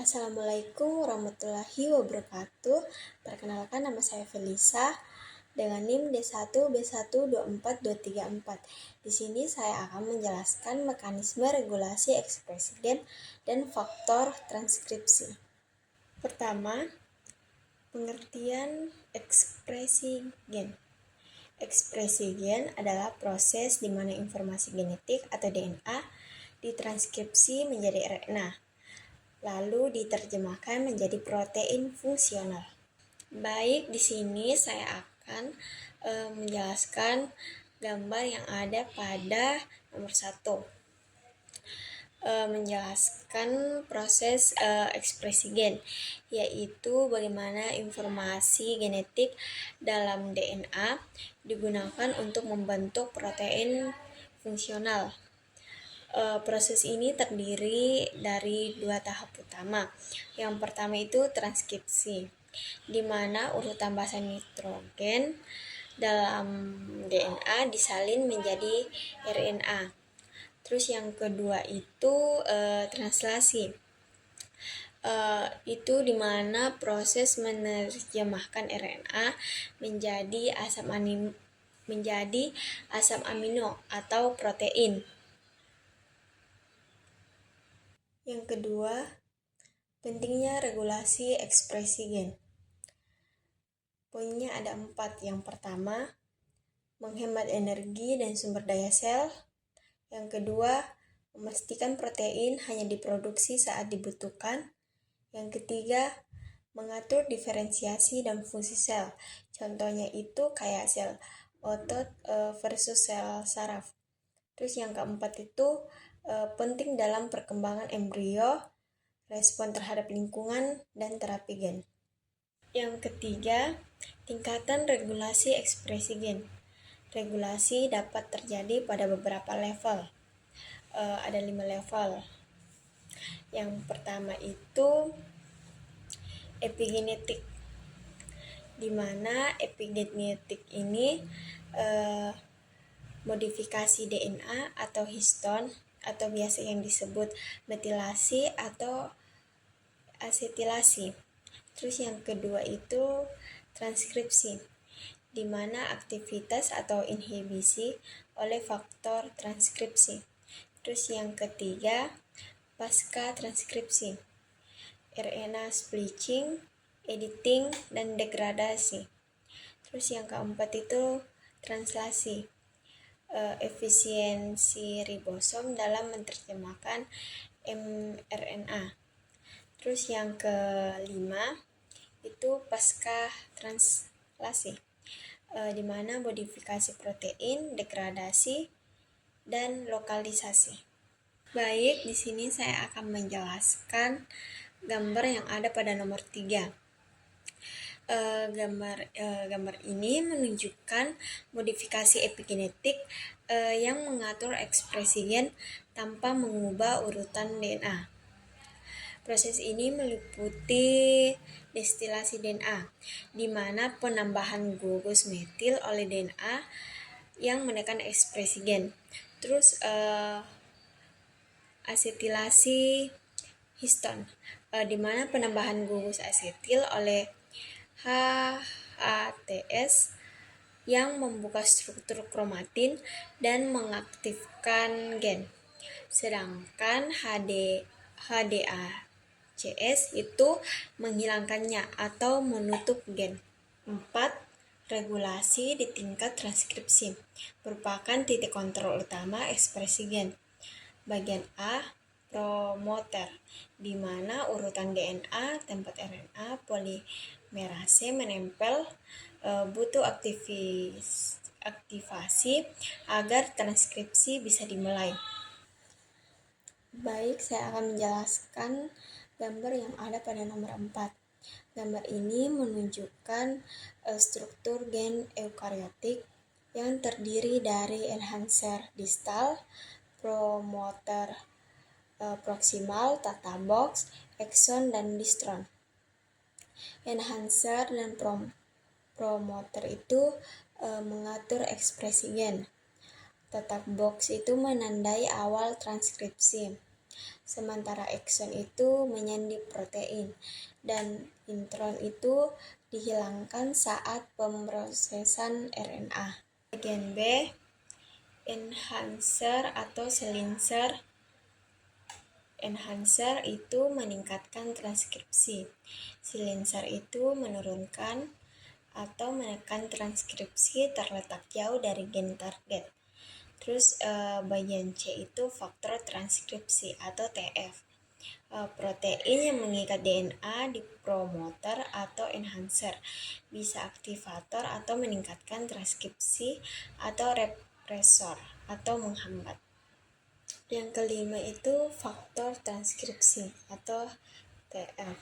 Assalamualaikum warahmatullahi wabarakatuh. Perkenalkan, nama saya Felisa dengan NIM D1B1242344. Di sini saya akan menjelaskan mekanisme regulasi ekspresi gen dan faktor transkripsi. Pertama, pengertian ekspresi gen. Ekspresi gen adalah proses di mana informasi genetik atau DNA ditranskripsi menjadi RNA, lalu diterjemahkan menjadi protein fungsional. Baik, di sini saya akan menjelaskan gambar yang ada pada nomor 1. Menjelaskan proses ekspresi gen, yaitu bagaimana informasi genetik dalam DNA digunakan untuk membentuk protein fungsional. Proses ini terdiri dari 2 tahap utama. Yang pertama itu transkripsi, di mana urutan basa nitrogen dalam DNA disalin menjadi RNA. Terus yang kedua itu translasi. Itu di mana proses menerjemahkan RNA menjadi asam amino atau protein. Yang kedua, pentingnya regulasi ekspresi gen. Poinnya ada 4. Yang pertama, menghemat energi dan sumber daya sel. Yang kedua, memastikan protein hanya diproduksi saat dibutuhkan. Yang ketiga, mengatur diferensiasi dan fungsi sel. Contohnya itu kayak sel otot versus sel saraf. Terus yang keempat itu penting dalam perkembangan embrio, respon terhadap lingkungan, dan terapi gen. Yang ketiga, tingkatan regulasi ekspresi gen. Regulasi dapat terjadi pada beberapa level. Ada 5 level. Yang pertama itu epigenetik, di mana epigenetik ini modifikasi DNA atau histon atau biasa yang disebut metilasi atau asetilasi. Terus yang kedua itu transkripsi, di mana aktivitas atau inhibisi oleh faktor transkripsi. Terus yang ketiga pasca transkripsi, RNA splicing, editing, dan degradasi. Terus yang keempat itu translasi, efisiensi ribosom dalam menerjemahkan mRNA. Terus yang kelima itu pasca translasi, di mana modifikasi protein, degradasi, dan lokalisasi. Baik, di sini saya akan menjelaskan gambar yang ada pada nomor 3. Gambar ini menunjukkan modifikasi epigenetik yang mengatur ekspresi gen tanpa mengubah urutan DNA. Proses ini meliputi destilasi DNA, di mana penambahan gugus metil oleh DNA yang menekan ekspresi gen. Terus asetilasi histon, di mana penambahan gugus asetil oleh HATS yang membuka struktur kromatin dan mengaktifkan gen. Sedangkan HDACS itu menghilangkannya atau menutup gen. 4. Regulasi di tingkat transkripsi merupakan titik kontrol utama ekspresi gen. Bagian A, promoter, di mana urutan DNA tempat RNA polimerase menempel, butuh aktivasi agar transkripsi bisa dimulai. Baik, saya akan menjelaskan gambar yang ada pada nomor 4. Gambar ini menunjukkan struktur gen eukariotik yang terdiri dari enhancer distal, promoter proksimal, tata box, exon, dan distron. Enhancer dan promoter itu mengatur ekspresi gen. Tata box itu menandai awal transkripsi. sementara ekson itu menyandi protein, dan intron itu dihilangkan saat pemrosesan RNA. Bagian B, enhancer atau silencer. Enhancer itu meningkatkan transkripsi, silencer itu menurunkan atau menekan transkripsi terletak jauh dari gen target. Terus bagian C itu faktor transkripsi atau TF. Protein yang mengikat DNA di promoter atau enhancer, bisa aktivator atau meningkatkan transkripsi atau represor atau menghambat. Yang kelima itu faktor transkripsi atau TF.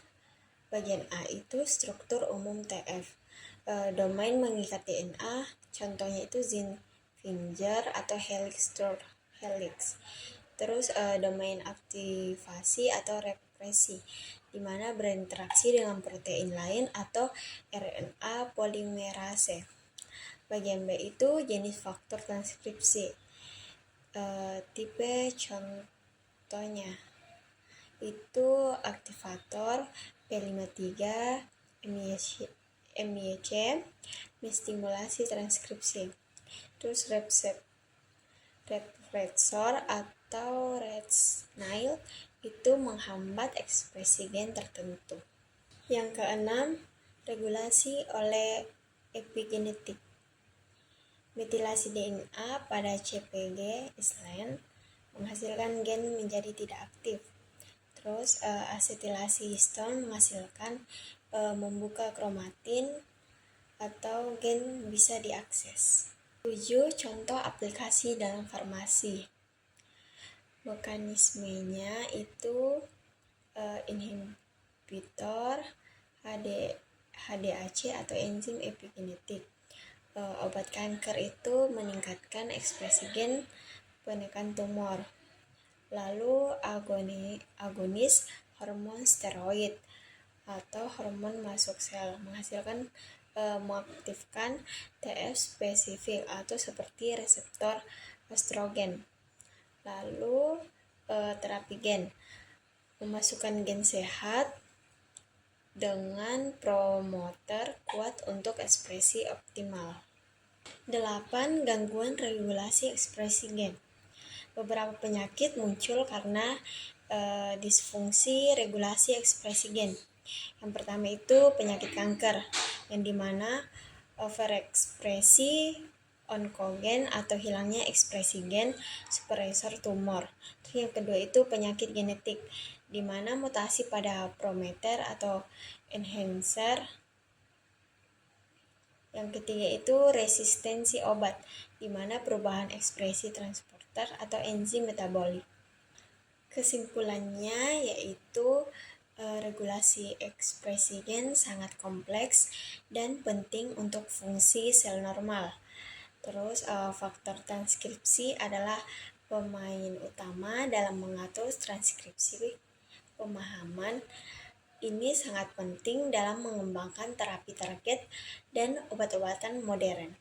Bagian A itu struktur umum TF. Domain mengikat DNA, contohnya itu Zinginger atau helix. Terus domain aktivasi atau represi, di mana berinteraksi dengan protein lain atau RNA polimerase. Bagian B itu jenis faktor transkripsi. Tipe contohnya itu aktivator P53, MYC, menstimulasi transkripsi. Terus repressor atau red snail itu menghambat ekspresi gen tertentu. Yang keenam, regulasi oleh epigenetik. Metilasi DNA pada CpG island menghasilkan gen menjadi tidak aktif. Terus asetilasi histon menghasilkan membuka kromatin atau gen bisa diakses. 7. Contoh aplikasi dalam farmasi. Mekanismenya itu inhibitor HDAC atau enzim epigenetik. Obat kanker itu meningkatkan ekspresi gen penekan tumor. Lalu agonis hormon steroid atau hormon masuk sel menghasilkan mengaktifkan TF spesifik atau seperti reseptor estrogen. Lalu terapi gen memasukkan gen sehat dengan promoter kuat untuk ekspresi optimal. 8. Gangguan regulasi ekspresi gen. Beberapa penyakit muncul karena disfungsi regulasi ekspresi gen. Yang pertama itu penyakit kanker, yang dimana overekspresi onkogen atau hilangnya ekspresi gen suppressor tumor. Terus yang kedua itu penyakit genetik, di mana mutasi pada promoter atau enhancer. Yang ketiga itu resistensi obat, di mana perubahan ekspresi transporter atau enzim metabolik. Kesimpulannya yaitu regulasi ekspresi gen sangat kompleks dan penting untuk fungsi sel normal. Terus faktor transkripsi adalah pemain utama dalam mengatur transkripsi. Pemahaman ini sangat penting dalam mengembangkan terapi target dan obat-obatan modern.